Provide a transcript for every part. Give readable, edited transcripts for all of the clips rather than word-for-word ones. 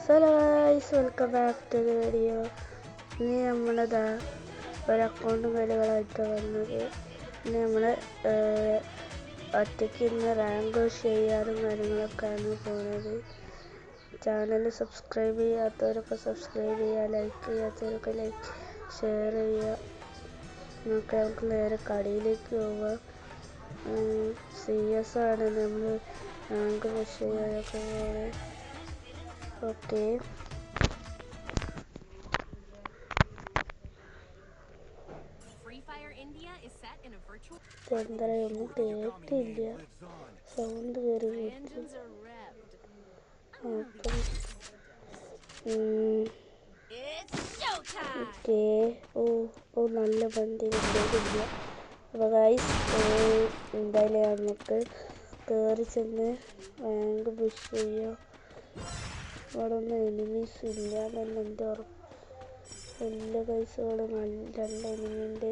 Hello guys, welcome back to the video. ഇനി നമ്മളതാ ഒരു അക്കൗണ്ടും കാര്യങ്ങളായിട്ട് വന്നത്. ഇനി നമ്മൾ ഒറ്റയ്ക്ക് ഇന്ന് റാങ്ക് ചെയ്യാനും കാര്യങ്ങളൊക്കെയാണ് പോകുന്നത്. ചാനൽ സബ്സ്ക്രൈബ് ചെയ്യാത്തവരൊക്കെ സബ്സ്ക്രൈബ് ചെയ്യുക, ലൈക്ക് ചെയ്യാത്തവരൊക്കെ ലൈക്ക് ഷെയർ ചെയ്യുക. നമുക്ക് നേരെ കടയിലേക്ക് പോവാം. CS ആണ് നമ്മൾ റാങ്ക് ചെയ്യാനൊക്കെ പോകുന്നത്. ഓക്കെ, എന്തായാലും കേട്ടില്ല, സൗണ്ട് കയറി കേട്ടു. ഓക്കെ, ഓ നല്ല വണ്ടി കിട്ടിയിട്ടില്ല. അപ്പോൾ ഗൈസ്, എന്തായാലും നമുക്ക് കയറി ചെന്ന് റാങ്ക് പുഷ് ചെയ്യാം. അവിടെ ഒന്നും എനിമീസ് ഇല്ല എന്നെ എൻ്റെ ഉറപ്പ്. എല്ലാ ഗൈസുകളും രണ്ട് എനിമിയുണ്ട്,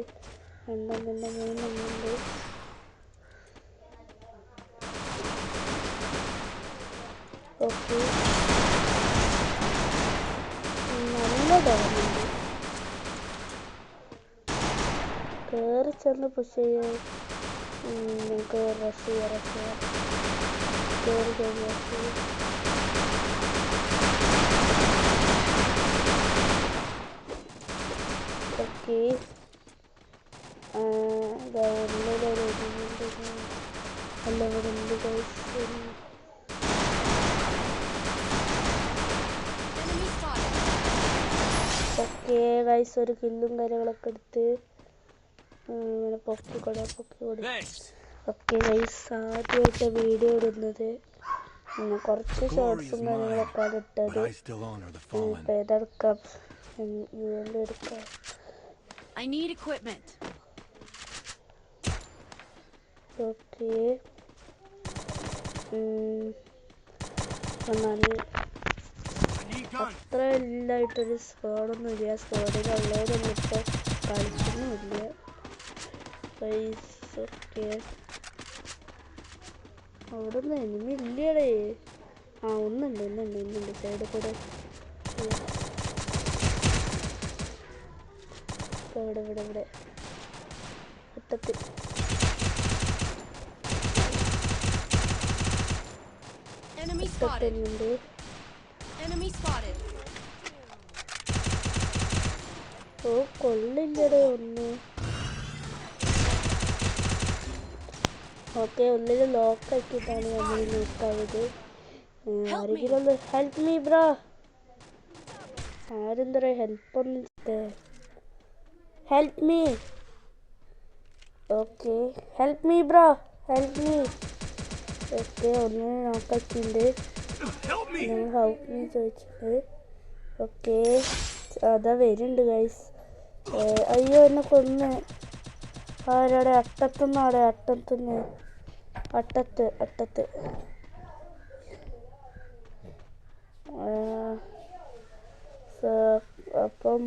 രണ്ടെണ്ണം മൂന്നെണ്ണുണ്ട്. ഓക്കെ, നല്ല ഡാമുണ്ട്. കയറി ചെന്ന് പുഷ് ചെയ്യാൻ നമുക്ക് റഷ് ചെയ്യാം. കയറി കഴിഞ്ഞ് റഷ് ചെയ്യാം. ഓക്കെ, ഓക്കെ ഗൈസ്, ഒരു കില്ലും കാര്യങ്ങളൊക്കെ എടുത്ത് ഇങ്ങനെ പൊക്കിക്കൊടു. ഓക്കെ ഗൈസ്, ആദ്യമായിട്ട് വീഡിയോ ഇടുന്നത്. കുറച്ച് ഷോർട്സും കാര്യങ്ങളൊക്കെയാണ് ഇട്ടത്. ഇപ്പം ഏതെടുക്കാം? എടുക്കാം. ഓക്കെ, അത്ര എല്ലായിട്ടൊരു സ്കോഡൊന്നുമില്ല. സ്കോഡിലുള്ളവരൊന്നും ഇപ്പോൾ കളിക്കുന്നുമില്ല. ഓക്കെ, അവിടെ നിന്ന് എനിമി ഇല്ലടേ. ഒന്നുണ്ട് സൈഡിൽ കൂടെ. ഇവിടെ ഒട്ടത്തിൽ. ഒട്ടത്തുന്നുണ്ട്. ഓ കൊള്ളില്ലടേ ഒന്ന്. ഓക്കെ, ഉള്ളിൽ ലോക്കാക്കിയിട്ടാണ് നമ്മൾ ലൂക്കായത്. ആരെങ്കിലും ഒന്ന് ഹെൽപ്പ് മീ ബ്രോ. ആരെന്താ പറയുക, ഹെൽപ്പൊന്നും help me. Okay, help me bro, help me. Okay, ഒന്ന് നോക്കാക്കിയിട്ടുണ്ട്. ഞങ്ങൾ ഹെൽപ്പ് മീ ചോദിച്ചിട്ടുണ്ട്. ഓക്കെ, അതാ വരുന്നുണ്ട് ഗൈസ്. അയ്യോ, എന്നെ കൊന്ന്. ആരവിടെ? അട്ടത്തുനിന്നാടെ, അട്ടത്ത്. അപ്പം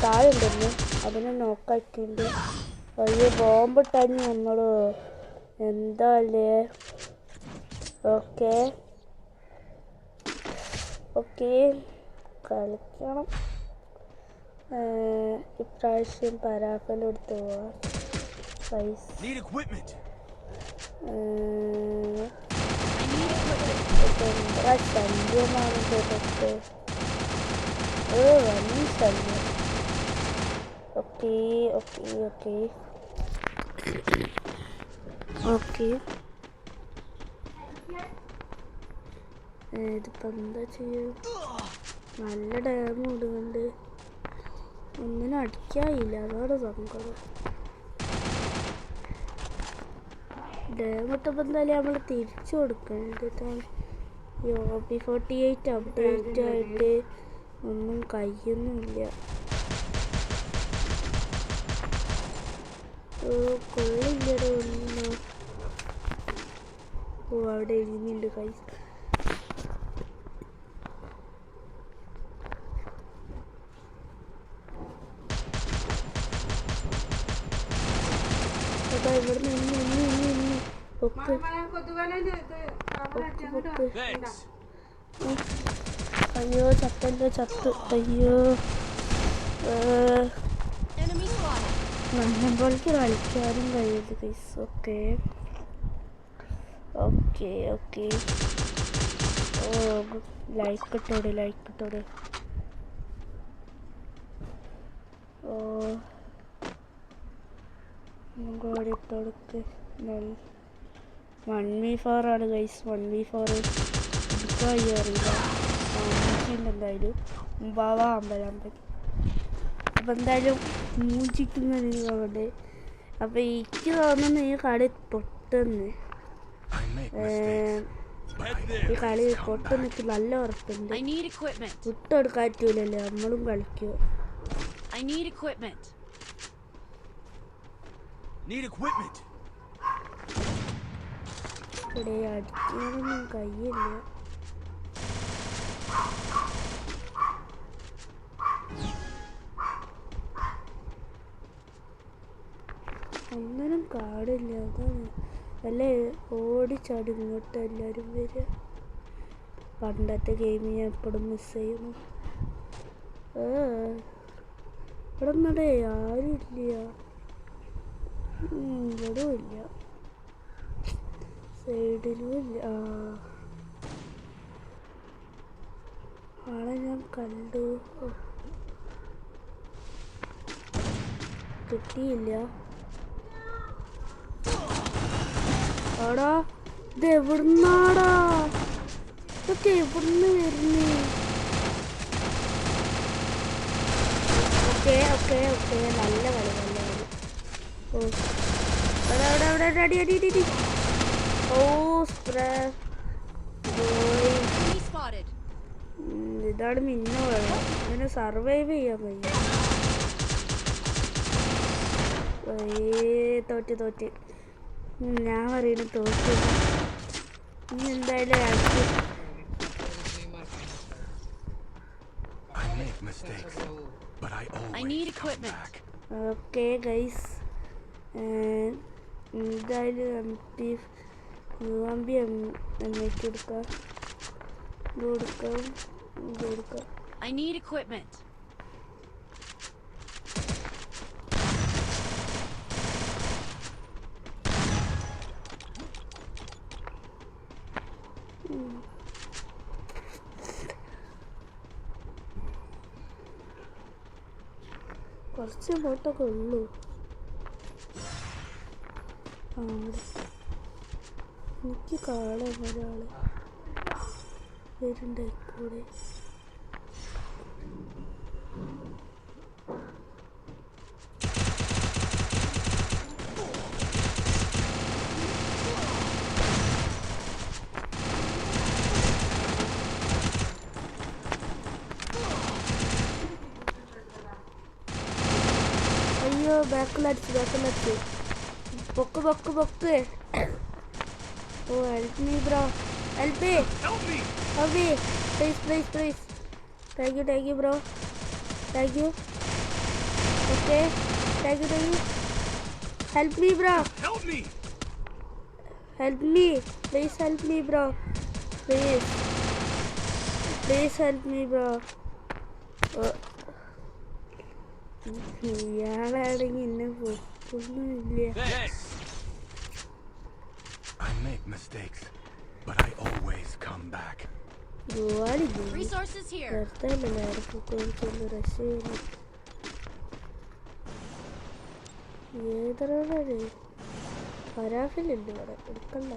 താഴെ ഉണ്ടെന്ന്, അതിനെ നോക്കാക്കിണ്ട്. അയ്യോ, ബോംബിട്ടാഞ്ഞ് നമ്മള് എന്താ അല്ലേ. ഓക്കെ, കളിക്കണം. ഇപ്രാവശ്യം പരാഫലെടുത്ത് പോവാം. എന്താ ശല്യമാണ് കേട്ടത്. വലിയ ശല്യം. ഓക്കെ, ഇതിപ്പോൾ എന്താ ചെയ്യുക? നല്ല ഡാം ഇടുന്നുണ്ട്, ഒന്നിനും അടിക്കാനില്ല, അതാണ് സങ്കടം. ഡാം ഇട്ടപ്പോൾ എന്തായാലും നമ്മൾ തിരിച്ചു കൊടുക്കേണ്ടത്. OP48 അപ്ഡേറ്റ് ആയിട്ട് ഒന്നും കഴിയുന്നില്ല. കൊള്ളില്ലട ഒന്നും. അവിടെ എഴുതിയുണ്ട് കൈ. അതാ ഇവിടെ നിന്ന് പൊക്ക്. അയ്യോ ചത്തല്ലോ ചത്ത്. അയ്യോ നല്ലപോലേക്ക് കളിക്കാനും കഴിയുന്നത് ഗൈസ്. Okay okay okay. ഓ ലൈക്ക് ഇട്ടോടെ. ഓ നമുക്ക് ഇട്ടോടുക്ക്. 1v4 ആണ് ഗൈസ്. 1v4 എടുക്കാൻ അറിയില്ല. എന്തായാലും അമ്പലം അപ്പം എന്തായാലും മൂഞ്ചിക്കുന്നതുകൊണ്ട് അപ്പം എനിക്ക് തോന്നുന്നു ഈ കളി പൊട്ടുന്ന്. ഈ കളി പൊട്ടെന്നിട്ട് നല്ല ഉറപ്പുണ്ട്. വിട്ടെടുക്കാൻ പറ്റൂലല്ലോ, നമ്മളും കളിക്കുമോ. ഇവിടെ അടിക്കാനൊന്നും കഴിയില്ല. ഒന്നിനും കാടില്ല. അതാണ് അല്ലേ ഓടിച്ചാടി ഇങ്ങോട്ട് എല്ലാവരും വരിക. പണ്ടത്തെ ഗെയിം ഞാൻ എപ്പോഴും മിസ് ചെയ്യുന്നു. ഇവിടെ നടേ ആരും ഇല്ല. ഇവിടെ ഇല്ല, സൈഡിലും ഇല്ല. ആളെ ഞാൻ കണ്ടു, കിട്ടിയില്ല. ആടാ ഇത് എവിടുന്നാടാ, ഇതൊക്കെ എവിടുന്ന് വരുന്നേ? ഓക്കെ ഓക്കെ ഓക്കെ, നല്ല കളി. ഓ അവിടെ അടി. ഓ സ്പ്രേ. ഇതാണ് മിന്ന വെള്ളം. ഇങ്ങനെ സർവൈവ് ചെയ്യാൻ കഴിയും. തോറ്റ് ഞാൻ പറയുന്നു തോറ്റ്. ഇനി എന്തായാലും ഓക്കെ ഗൈസ്, എന്തായാലും UMP കൊടുക്കാം. കുറച്ച് ബോട്ടൊക്കെ ഉള്ളൂ. എനിക്ക് കാണാൻ ഒരാള് വരുന്നുണ്ടായിക്കൂടെ. അയ്യോ ബാക്കിലടിച്ച്. പൊക്ക്. ഓ help me bro, help me please. Thank you bro, thank you. Okay, thank you. Help me bro, help me, please help me bro, please help me bro. ഇയാളാണെങ്കിൽ എന്നെ പൊക്കൊന്നുമില്ല. ഏതൊരാളെ പരാഫിലുണ്ട് ഇവിടെ, എടുക്കണ്ട.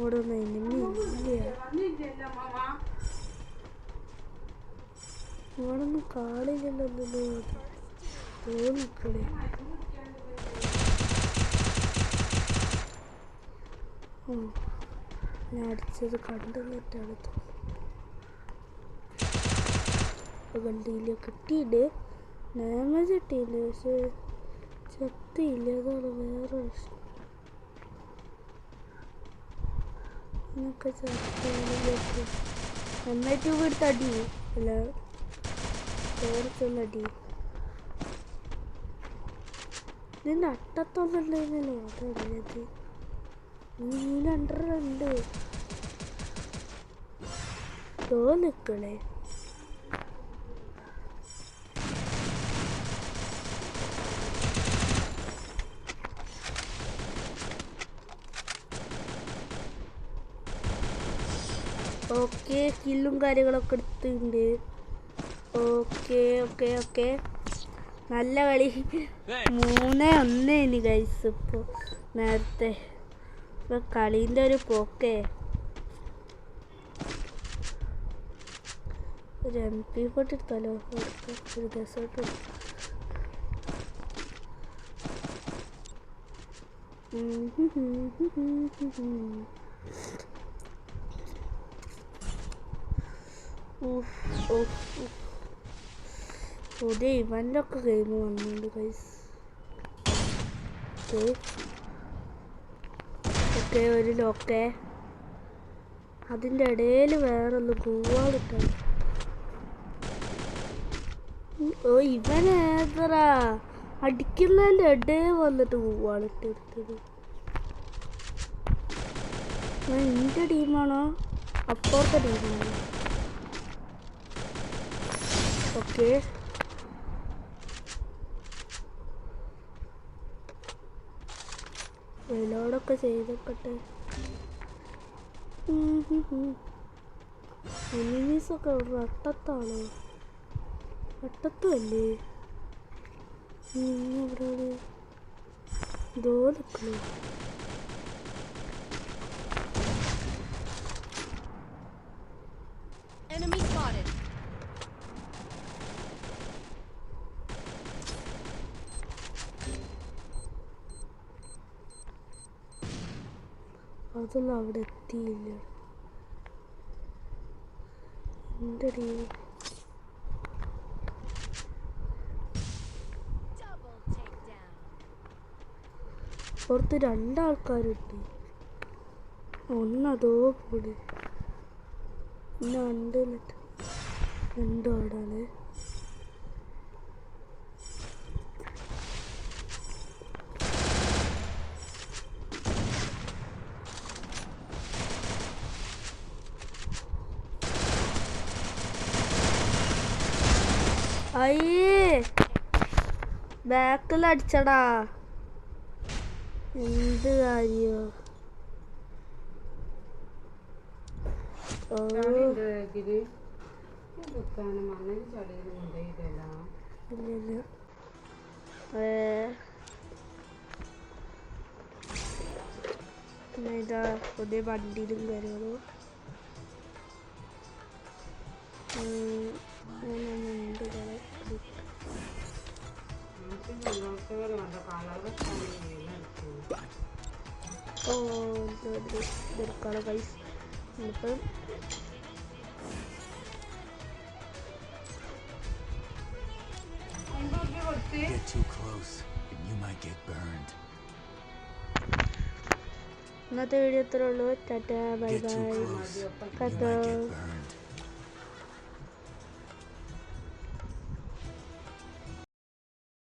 ഇവിടെ ഒന്നും ഇവിടൊന്നും കാണില്ലല്ലോ. തോന്നിക്കളെ ഞാൻ അടിച്ചത് കണ്ടെന്നിട്ടാണ് കണ്ടില്ല. കിട്ടിയിട്ട് ഡാമേജ് കിട്ടിയില്ല, പക്ഷെ ചത്തിയില്ല. അതാണ് വേറെ പ്രശ്നം. എന്നൊക്കെ ചേർത്ത് നന്നായിട്ട് എടുത്ത് അടി അല്ല ചേർത്തുള്ളടി ഇതിൻ്റെ അട്ടത്തൊന്നുണ്ടായിരുന്നല്ലോ അതറിയത് നീ രണ്ടറുണ്ട് തോന്നിക്കളെ ഓക്കെ കില്ലും കാര്യങ്ങളൊക്കെ എടുത്തിട്ടുണ്ട് ഓക്കെ നല്ല കളി 3-1 ഇനി ഗൈസ് ഇപ്പോൾ നേരത്തെ ഇപ്പോൾ കളീൻ്റെ ഒരു പോക്കേ ഒരു MP40 എടുത്താലോ ഒരു രസമായിട്ട് പുതിയ ഇവൻ്റൊക്കെ ഗെയിം വന്നുണ്ട് ഗൈസ് ഓക്കെ ഒരു ലോക്കേ അതിൻ്റെ ഇടയിൽ വേറൊന്ന് ഗൂവാളിട്ടാണ് ഓ ഇവനേതറാ അടിക്കുന്നതിൻ്റെ ഇടയിൽ വന്നിട്ട് ഗൂവാളിട്ട് എടുത്തത് എൻ്റെ ടീമാണോ അപ്പുറത്തെ ടീമാണോ ഓക്കെ വെലോടൊക്കെ ചെയ്തോക്കട്ടെ എനിമീസൊക്കെ വട്ടത്താണോ വട്ടത്തുമല്ലേ ഇവിടെ ഇതോ നിൽക്കണോ അതൊന്നും അവിടെ എത്തിയില്ല എൻ്റെ ടീം പുറത്ത് 2 ആൾക്കാരുണ്ട് ഒന്നതോ കൂടി പിന്നെ 2 ആടാണ് അയ്യേ ബാക്കിൽ അടിച്ചടാ എന്ത് കാര്യോ ഇതാ പുതിയ വണ്ടിയിലും കാര്യങ്ങളും ഇതെടുക്കാളെ ഗൈസ് ഇപ്പം Get too close and you might get burned. ഇന്നത്തെ വീഡിയോ ഇത്രേ ഉള്ളൂ tata bye bye Get too close and you might get burned.